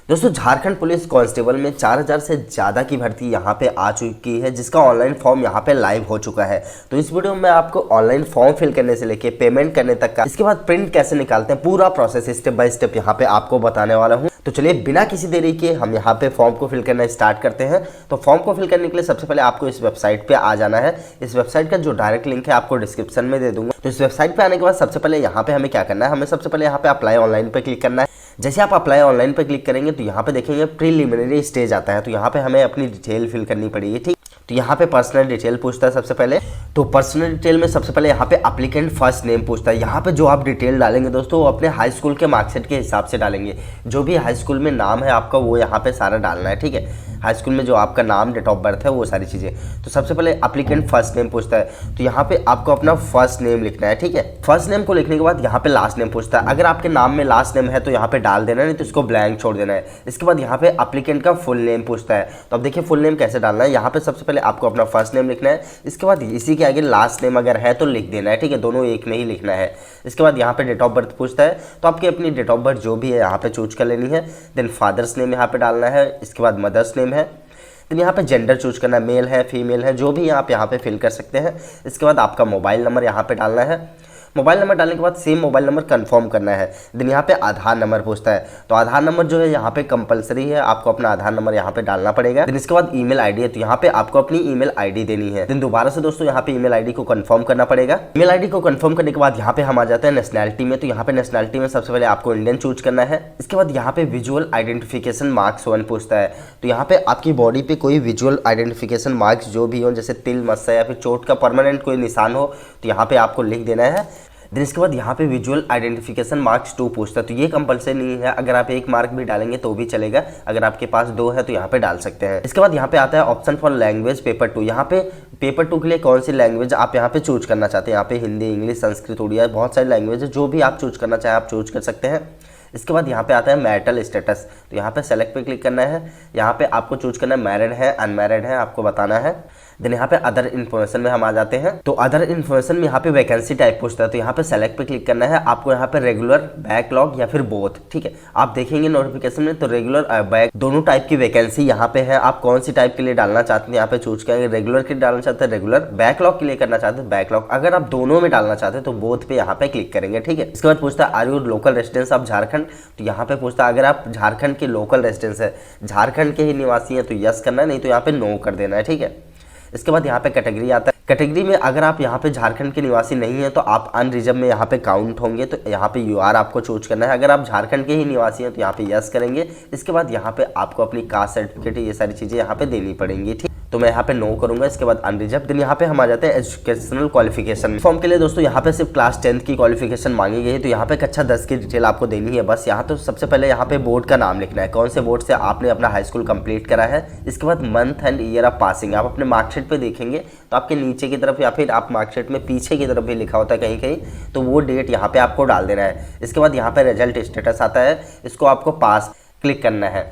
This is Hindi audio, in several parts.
दोस्तों झारखंड पुलिस कांस्टेबल में 4000 से ज़्यादा की भर्ती यहाँ पे आ चुकी है, जिसका ऑनलाइन फॉर्म यहाँ पे लाइव हो चुका है। तो इस वीडियो में आपको ऑनलाइन फॉर्म फिल करने से लेके पेमेंट करने तक का, इसके बाद प्रिंट कैसे निकालते हैं, पूरा प्रोसेस स्टेप बाय स्टेप यहाँ पे आपको बताने वाला हूँ। तो चलिए बिना किसी देरी के हम यहाँ पे फॉर्म को फिल करना स्टार्ट करते हैं। तो फॉर्म को फिल करने के लिए सबसे पहले आपको इस वेबसाइट पे आ जाना है। इस वेबसाइट का जो डायरेक्ट लिंक है आपको डिस्क्रिप्शन में दे दूंगा। तो इस वेबसाइट पे आने के बाद सबसे पहले यहाँ पे हमें क्या करना है, हमें सबसे पहले यहाँ पे अप्लाई ऑनलाइन पे क्लिक करना है। जैसे आप अप्लाई ऑनलाइन पे क्लिक करेंगे तो यहाँ पे देखेंगे प्रीलिमिनरी स्टेज आता है। तो यहाँ पे हमें अपनी डिटेल फिल करनी पड़ेगी, ठीक। तो यहाँ पे पर्सनल डिटेल पूछता है सबसे पहले। तो पर्सनल डिटेल में सबसे पहले यहाँ पे एप्लीकेंट फर्स्ट नेम पूछता है। यहाँ पे जो आप डिटेल डालेंगे दोस्तों वो अपने हाई स्कूल के मार्कशीट के हिसाब से डालेंगे। जो भी हाई स्कूल में नाम है आपका वो यहाँ पे सारा डालना है, ठीक है। हाई स्कूल में जो आपका नाम, डेट ऑफ बर्थ है, वो सारी चीज़ें। तो सबसे पहले एप्लीकेंट फर्स्ट नेम पूछता है। तो यहाँ पे आपको अपना फर्स्ट नेम लिखना है, ठीक है। फर्स्ट नेम को लिखने के बाद यहाँ पे लास्ट नेम पूछता है। अगर आपके नाम में लास्ट नेम है तो यहाँ पे डाल देना, नहीं तो इसको ब्लैंक छोड़ देना है। इसके बाद यहाँ पे एप्लीकेंट का फुल नेम पूछता है। तो अब देखिए फुल नेम कैसे डालना है। यहाँ पे सबसे पहले आपको अपना फर्स्ट नेम लिखना है। इसके बाद इसी के आगे लास्ट नेम अगर है तो लिख देना है, ठीक है। दोनों एक में ही लिखना है। इसके बाद यहाँ पे डेट ऑफ बर्थ पूछता है। तो आपकी अपनी डेट ऑफ बर्थ जो भी है यहाँ पे चूज कर लेनी है। देन फादर्स नेम यहाँ पे डालना है। इसके बाद मदर्स नेम है। देन यहाँ पे जेंडर चूज करना है, मेल है, फीमेल है, जो भी आप यहाँ पे फिल कर सकते हैं। इसके बाद आपका मोबाइल नंबर यहाँ पे डालना है। मोबाइल नंबर डालने के बाद सेम मोबाइल नंबर कंफर्म करना है। देन यहाँ पे आधार नंबर पूछता है। तो आधार नंबर जो है यहाँ पे कंपलसरी है, आपको अपना आधार नंबर यहाँ पे डालना पड़ेगा। देन इसके बाद ईमेल आईडी है। तो यहाँ पे आपको अपनी ईमेल आईडी देनी है। देन दोबारा से दोस्तों यहाँ पे ईमेल आईडी को कंफर्म करना पड़ेगा। ईमेल आईडी को कंफर्म करने के बाद यहाँ पे हम आ जाते हैं नेशनैलिटी में। तो यहाँ पे नेशनैलिटी में सबसे पहले आपको इंडियन चूज करना है। इसके बाद यहाँ पे विजुअल आइडेंटिफिकेशन मार्क्स 1 पूछता है। तो यहाँ पे आपकी बॉडी पे कोई विजुअल आइडेंटिफिकेशन मार्क्स जो भी हो, जैसे तिल, मस्सा या फिर चोट का परमानेंट कोई निशान हो, तो यहाँ पे आपको लिख देना है। देन इसके बाद यहाँ पे विजुअल आइडेंटिफिकेशन मार्क्स 2 पूछता है। तो ये कंपलसरी नहीं है, अगर आप 1 मार्क भी डालेंगे तो भी चलेगा। अगर आपके पास 2 है तो यहाँ पे डाल सकते हैं। इसके बाद यहाँ पे आता है ऑप्शन फॉर लैंग्वेज पेपर 2। यहाँ पे पेपर 2 के लिए कौन सी लैंग्वेज आप यहाँ पे चूज करना चाहते हैं। यहाँ पे हिंदी, इंग्लिश, संस्कृत, उड़िया, बहुत सारी लैंग्वेज है। जो भी आप चूज करना चाहें आप चूज कर सकते हैं। इसके बाद यहाँ पे आता है मैरिटल स्टेटस। तो यहाँ पे सेलेक्ट पे क्लिक करना है। यहाँ पे आपको चूज करना है मैरिड है, अनमैरिड है, आपको बताना है। देन यहाँ पे अदर इन्फॉर्मेशन में हम आ जाते हैं। तो अदर इन्फॉर्मेशन में यहाँ पे वैकेंसी टाइप पूछता है। तो यहाँ पे सेलेक्ट पे क्लिक करना है। आपको यहाँ पे रेगुलर, बैकलॉग या फिर बोथ, ठीक है। आप देखेंगे नोटिफिकेशन में तो रेगुलर बैक दोनों टाइप की वैकेंसी यहाँ पे है। आप कौन सी टाइप के लिए डालना चाहते हैं यहाँ पे चूज करेंगे। रेगुलर के लिए डालना चाहते हैं रेगुलर, बैकलॉग के लिए करना चाहते हैं बैकलॉग। अगर आप दोनों में डालना चाहते हैं तो बोथ पे यहाँ पे क्लिक करेंगे, ठीक है। इसके बाद पूछता है are you local residence of Jharkhand. तो यहाँ पे पूछता है अगर आप झारखंड के लोकल रेसिडेंस है, झारखंड के ही निवासी हैं, तो यस करना है, नहीं तो यहाँ पे नो कर देना है, ठीक है। इसके बाद यहाँ पे कैटेगरी आता है। कैटेगरी में अगर आप यहाँ पे झारखंड के निवासी नहीं है तो आप अनरिजर्व में यहाँ पे काउंट होंगे। तो यहाँ पे यूआर आपको चूज करना है। अगर आप झारखंड के ही निवासी हैं तो यहाँ पे यस करेंगे। इसके बाद यहाँ पे आपको अपनी कास्ट सर्टिफिकेट, ये सारी चीज़ें यहाँ पे देनी पड़ेंगी, ठीक। तो मैं यहाँ पे नो करूंगा। इसके बाद अनरिजर्व। देन यहाँ पे हम आ जाते हैं एजुकेशनल क्वालिफिकेशन। फॉर्म के लिए दोस्तों यहाँ पे सिर्फ क्लास 10th की क्वालिफिकेशन मांगी गई है। तो यहाँ पे कक्षा 10 की डिटेल आपको देनी है बस। यहाँ तो सबसे पहले यहाँ पे बोर्ड का नाम लिखना है, कौन से बोर्ड से आपने अपना हाई स्कूल कंप्लीट करा है। इसके बाद month and year of passing. आप अपने मार्कशीट पे देखेंगे तो आपके नीचे की तरफ या फिर आप मार्कशीट में पीछे की तरफ भी लिखा होता है कहीं कहीं, तो वो डेट यहाँ पे आपको डाल देना है। इसके बाद यहाँ पे रिजल्ट स्टेटस आता है, इसको आपको पास क्लिक करना है।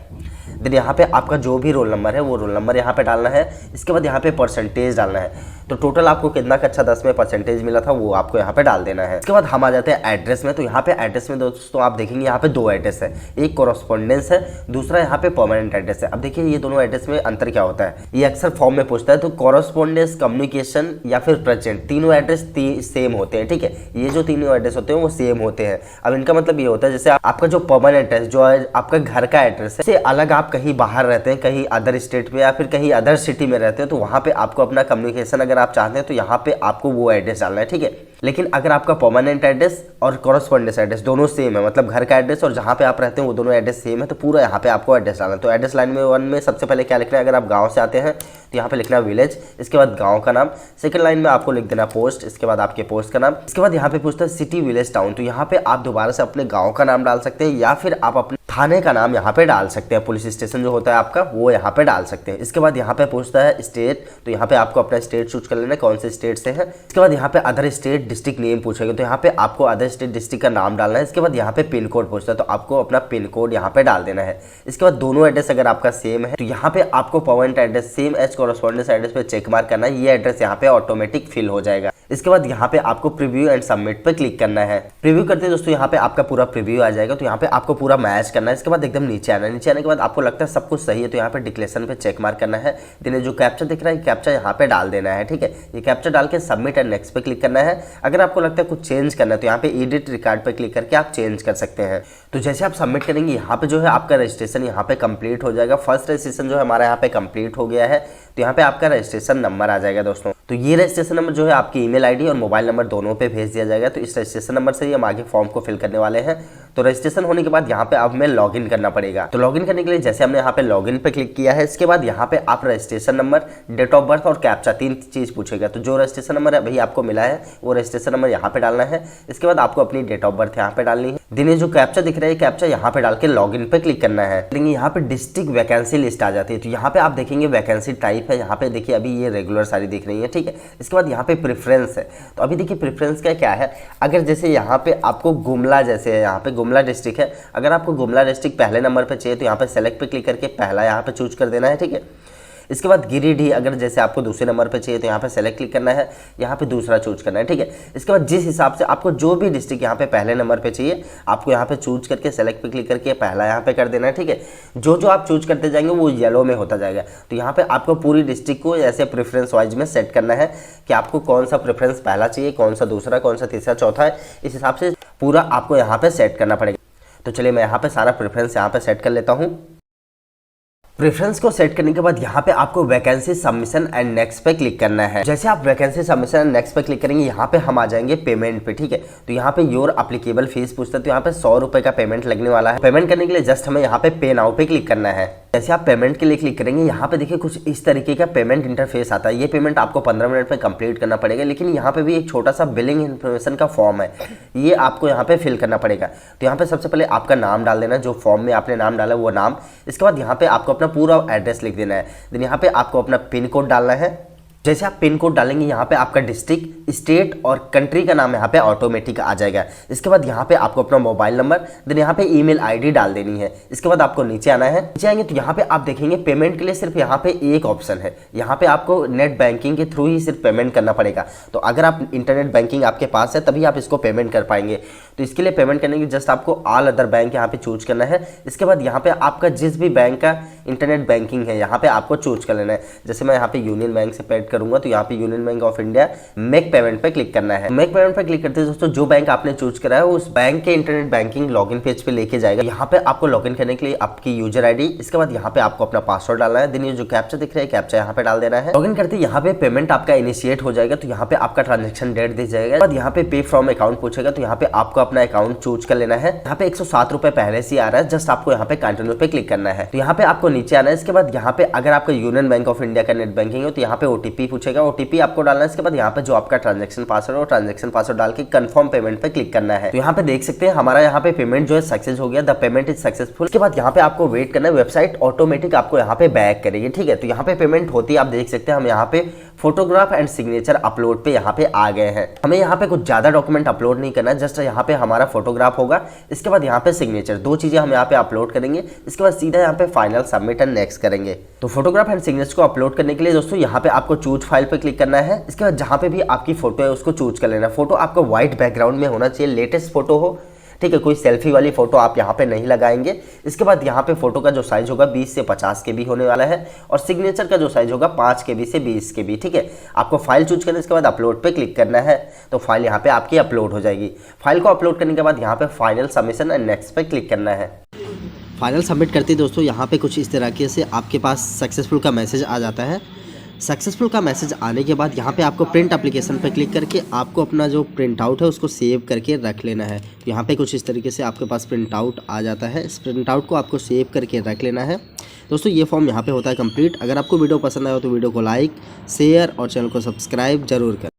देन यहाँ पे आपका जो भी रोल नंबर है वो रोल नंबर यहाँ पे डालना है। इसके बाद यहाँ पे परसेंटेज डालना है। तो टोटल आपको कितना कक्षा 10 में परसेंटेज मिला था वो आपको यहाँ पे डाल देना है। इसके बाद हम आ जाते हैं एड्रेस में। तो यहाँ पे एड्रेस में दोस्तों आप देखेंगे यहाँ पे 2 एड्रेस है, एक कॉरेस्पॉन्डेंस है, दूसरा यहाँ पे परमानेंट एड्रेस है। अब देखिए ये दोनों एड्रेस में अंतर क्या होता है, ये अक्सर फॉर्म में पूछता है। तो कॉरेस्पॉन्डेंस, कम्युनिकेशन या फिर प्रेजेंट, तीनों एड्रेस सेम होते हैं, ठीक है। ये जो तीनों एड्रेस होते हैं वो सेम होते हैं। अब इनका मतलब ये होता है जैसे आपका जो परमानेंट एड्रेस जो है आपका घर का एड्रेस है, से अलग आप कहीं बाहर रहते हैं, कहीं अदर स्टेट में या फिर कहीं अदर सिटी में रहते हैं, तो वहाँ पे आपको अपना कम्युनिकेशन अगर आप चाहते हैं तो यहाँ पे आपको वो एड्रेस डालना है, ठीक है। लेकिन अगर आपका परमानेंट एड्रेस और कॉरेस्पॉन्डेंस एड्रेस दोनों सेम है, मतलब घर का एड्रेस और जहाँ पे आप रहते हैं वो दोनों एड्रेस सेम है, तो पूरा यहाँ पे आपको एड्रेस डालना है। तो एड्रेस लाइन में 1 में सबसे पहले क्या लिखना है, अगर आप गाँव से आते हैं तो यहाँ पे लिखना है विलेज। इसके बाद गाँव का नाम। सेकंड लाइन में आपको लिख देना पोस्ट। इसके बाद आपके पोस्ट का नाम। इसके बाद यहाँ पे पूछता है सिटी, विलेज, टाउन। तो यहाँ पे आप दोबारा से अपने गाँव का नाम डाल सकते हैं या फिर आप अपने थाने का नाम यहाँ पे डाल सकते हैं। पुलिस स्टेशन जो होता है आपका वो यहाँ पे डाल सकते हैं। इसके बाद यहाँ पे पूछता है स्टेट। तो यहाँ पे आपको अपना स्टेट चूज कर लेना है, कौन से स्टेट से है। इसके बाद यहाँ पे अदर स्टेट डिस्ट्रिक्ट नेम पूछेगा, तो यहाँ पे आपको अदर स्टेट डिस्ट्रिक्ट का नाम डालना है। इसके बाद यहाँ पे पिन कोड पूछता है, तो आपको अपना पिन कोड यहाँ पे डाल देना है। इसके बाद दोनों एड्रेस अगर आपका सेम है तो यहाँ पे आपको permanent address same as correspondence address पे चेक मार्क करना है। ये एड्रेस यहाँ पे ऑटोमेटिक फिल हो जाएगा। इसके बाद यहाँ पे आपको प्रीव्यू एंड सबमिट पे क्लिक करना है। प्रीव्यू करते हैं दोस्तों यहाँ पे आपका पूरा प्रीव्यू आ जाएगा, तो यहाँ पे आपको पूरा मैच करना है। इसके बाद एकदम नीचे आना है, नीचे आने के बाद आपको लगता है सब कुछ सही है तो यहाँ पे डिक्लेरेशन पे चेक मार्क करना है। देन जो कैप्चा दिख रहा है कैप्चा यहाँ पे डाल देना है, ठीक है। ये कैप्चा डाल के सबमिट एंड नेक्स्ट पे क्लिक करना है। अगर आपको लगता है कुछ चेंज करना है तो यहाँ पे एडिट रिकॉर्ड पे क्लिक करके आप चेंज कर सकते हैं। तो जैसे आप सबमिट करेंगे यहाँ पे जो है आपका रजिस्ट्रेशन यहाँ पे कंप्लीट हो जाएगा। फर्स्ट रजिस्ट्रेशन जो है हमारा यहाँ पे कंप्लीट हो गया है, तो यहाँ पे आपका रजिस्ट्रेशन नंबर आ जाएगा दोस्तों। तो ये रजिस्ट्रेशन नंबर जो है आपकी ईमेल आईडी और मोबाइल नंबर दोनों पे भेज दिया जाएगा। तो इस रजिस्ट्रेशन नंबर से ही हम आगे फॉर्म को फिल करने वाले हैं। तो रजिस्ट्रेशन होने के बाद यहाँ पे अब हमें लॉगिन करना पड़ेगा। तो लॉगिन करने के लिए जैसे हमने यहाँ पे लॉगिन पे क्लिक किया है, इसके बाद यहाँ पे आप registration number, date of birth और कैप्चा 3 चीज पूछेगा। तो जो रजिस्ट्रेशन नंबर है भाई आपको मिला है वो रजिस्ट्रेशन नंबर यहाँ पे डालना है। इसके बाद आपको अपनी डेट ऑफ बर्थ यहाँ पे डालनी है। दिन जो कैप्चा दिख रहा है कैप्चा यहाँ पे डाल के लॉगिन पे क्लिक करना है। यहाँ पे डिस्ट्रिक्ट वैकेंसी लिस्ट आ जाती है। तो यहाँ पे आप देखेंगे वैकेंसी टाइप है, यहाँ पे देखिए अभी ये रेगुलर सारी दिख रही है, ठीक है। इसके बाद यहाँ पे प्रेफरेंस है। तो अभी देखिए प्रेफरेंस का क्या है, अगर जैसे यहाँ पे आपको गुमला जैसे है, यहाँ पे गुमला डिस्ट्रिक्ट है, अगर आपको गुमला डिस्ट्रिक्ट पहले नंबर पे चाहिए तो यहाँ पे सेलेक्ट पे क्लिक करके पहला यहाँ पे चूज कर देना है, ठीक है। इसके बाद गिरिडीह अगर जैसे आपको दूसरे नंबर पे चाहिए तो यहाँ पे सेलेक्ट क्लिक करना है, यहाँ पे दूसरा चूज करना है, ठीक है। इसके बाद जिस हिसाब से आपको जो भी डिस्ट्रिक्ट यहाँ पे पहले नंबर पे चाहिए आपको यहाँ पे चूज करके सेलेक्ट पे क्लिक करके पहला यहाँ पे कर देना है, ठीक है। जो जो आप चूज करते जाएंगे वो येलो में होता जाएगा। तो यहाँ पे आपको पूरी डिस्ट्रिक्ट को ऐसे प्रेफरेंस वाइज में सेट करना है कि आपको कौन सा प्रेफरेंस पहला चाहिए, कौन सा दूसरा, कौन सा तीसरा, चौथा है। इस हिसाब से पूरा आपको यहाँ पे सेट करना पड़ेगा। तो चलिए मैं यहाँ पे सारा प्रेफरेंस यहाँ पे सेट कर लेता हूँ। प्रेफरेंस को सेट करने के बाद यहाँ पे आपको वैकेंसी सबमिशन एंड नेक्स्ट पे क्लिक करना है। जैसे आप वैकेंसी सबमिशन एंड नेक्स्ट पे क्लिक करेंगे यहाँ पे हम आ जाएंगे पेमेंट पे, ठीक है। तो यहाँ पे योर एप्लीकेबल फीस पूछता है, तो यहाँ पे 100 रुपए का पेमेंट लगने वाला है। पेमेंट करने के लिए जस्ट हमें यहाँ पे पे नाउ पे क्लिक करना है। जैसे आप पेमेंट के लिए क्लिक करेंगे यहाँ पे देखिए कुछ इस तरीके का पेमेंट इंटरफेस आता है। ये पेमेंट आपको 15 मिनट में कंप्लीट करना पड़ेगा, लेकिन यहाँ पे भी एक छोटा सा बिलिंग इन्फॉर्मेशन का फॉर्म है, ये आपको यहाँ पे फिल करना पड़ेगा। तो यहाँ पे सबसे पहले आपका नाम डाल देना, जो फॉर्म में आपने नाम डाला वो नाम। इसके बाद यहाँ पे आपको अपना पूरा एड्रेस लिख देना है। देन यहाँ पे आपको अपना पिन कोड डालना है। जैसे आप पिन कोड डालेंगे यहाँ पे आपका डिस्ट्रिक्ट, स्टेट और कंट्री का नाम यहाँ पे ऑटोमेटिक आ जाएगा। इसके बाद यहाँ पे आपको अपना मोबाइल नंबर, देन यहाँ पे ईमेल आईडी डाल देनी है। इसके बाद आपको नीचे आना है। नीचे आएंगे तो यहाँ पे आप देखेंगे पेमेंट के लिए सिर्फ यहाँ पे एक ऑप्शन है। यहाँ पे आपको नेट बैंकिंग के थ्रू ही सिर्फ पेमेंट करना पड़ेगा। तो अगर आप इंटरनेट बैंकिंग आपके पास है तभी आप इसको पेमेंट कर पाएंगे। तो इसके लिए पेमेंट करने की जस्ट आपको ऑल अदर बैंक यहाँ पे चूज करना है। इसके बाद यहाँ पे आपका जिस भी बैंक का इंटरनेट बैंकिंग है यहाँ पे आपको चूज कर लेना है। जैसे मैं यहाँ पे यूनियन बैंक से पेड करूंगा तो यहाँ पे union bank of India make payment पे क्लिक करना है। मेक पेमेंट पे क्लिक करते हैं दोस्तों जो बैंक आपने चूज करा है उस बैंक के इंटरनेट बैंकिंग लॉगिन पेज पे लेके जाएगा। यहाँ पे आपको लॉगिन करने के लिए आपकी यूजर आईडी, इसके बाद यहाँ पे आपको अपना पासवर्ड डालना है। देन ये जो कैप्चा दिख रहा है कैप्चा यहाँ पे डाल देना है। लॉगिन करते यहाँ पे पेमेंट आपका इनिशिएट हो जाएगा। तो यहाँ पे आपका ट्रांजेक्शन डेट दी जाएगा। बाद यहाँ पे पे फ्रॉम अकाउंट पूछेगा, तो यहाँ पे आपको अपना अकाउंट चूज कर लेना है। यहाँ पे 107 रुपए पहले से आ रहा है, जस्ट आपको यहाँ पे कंटिन्यू पे क्लिक करना है। तो यहाँ पे आपको नीचे आना है। इसके बाद यहाँ पे अगर आपका यूनियन बैंक ऑफ इंडिया का नेट बैंकिंग हो तो यहाँ पे ओटीपी पूछेगा, ओटीपी आपको डालना है। इसके बाद यहाँ पे जो आपका ट्रांजेक्शन पासवर्ड और ट्रांजेक्शन पासवर्ड डाल के कंफर्म पेमेंट पे क्लिक करना है। तो यहाँ पे देख सकते हैं हमारा यहाँ पे पेमेंट जो है सक्सेस हो गया, द पेमेंट इज सक्सेसफुल। इसके बाद यहाँ पे आपको वेट करना है, वेबसाइट ऑटोमेटिक आपको यहाँ पे बैक करेगी, ठीक है। तो यहाँ पे पेमेंट होती है, आप देख सकते हैं हम यहाँ पे फोटोग्राफ एंड सिग्नेचर अपलोड पे यहाँ पे आ गए हैं। हमें यहाँ पे कुछ ज्यादा डॉक्यूमेंट अपलोड नहीं करना है, जस्ट यहाँ पे हमारा फोटोग्राफ होगा। इसके बाद यहाँ पे सिग्नेचर, दो चीजें हम यहाँ पे अपलोड करेंगे। इसके बाद सीधा यहाँ पे फाइनल सबमिट एंड नेक्स्ट करेंगे। तो फोटोग्राफ एंड सिग्नेचर को अपलोड करने के लिए दोस्तों यहाँ पे आपको चूज फाइल पे क्लिक करना है। इसके बाद जहाँ पे भी आपकी फोटो है उसको चूज कर लेना। फोटो आपको व्हाइट बैकग्राउंड में होना चाहिए, लेटेस्ट फोटो हो, ठीक है। कोई सेल्फी वाली फोटो आप यहाँ पे नहीं लगाएंगे। इसके बाद यहाँ पे फोटो का जो साइज होगा 20 से 50 KB होने वाला है और सिग्नेचर का जो साइज होगा 5 KB से 20 KB, ठीक है। आपको फाइल चूज करना है, इसके बाद अपलोड पे क्लिक करना है। तो फाइल यहाँ पे आपकी अपलोड हो जाएगी। फाइल को अपलोड करने के बाद यहाँ पे फाइनल सबमिशन एंड नेक्स्ट पे क्लिक करना है। फाइनल सबमिट करते ही दोस्तों यहाँ पे कुछ इस तरीके से आपके पास सक्सेसफुल का मैसेज आ जाता है। सक्सेसफुल का मैसेज आने के बाद यहाँ पे आपको प्रिंट एप्लीकेशन पर क्लिक करके आपको अपना जो प्रिंट आउट है उसको सेव करके रख लेना है। तो यहाँ पे कुछ इस तरीके से आपके पास प्रिंट आउट आ जाता है। इस प्रिंट आउट को आपको सेव करके रख लेना है। दोस्तों ये फॉर्म यहाँ पे होता है कंप्लीट। अगर आपको वीडियो पसंद आया हो तो वीडियो को लाइक, शेयर और चैनल को सब्सक्राइब जरूर करें।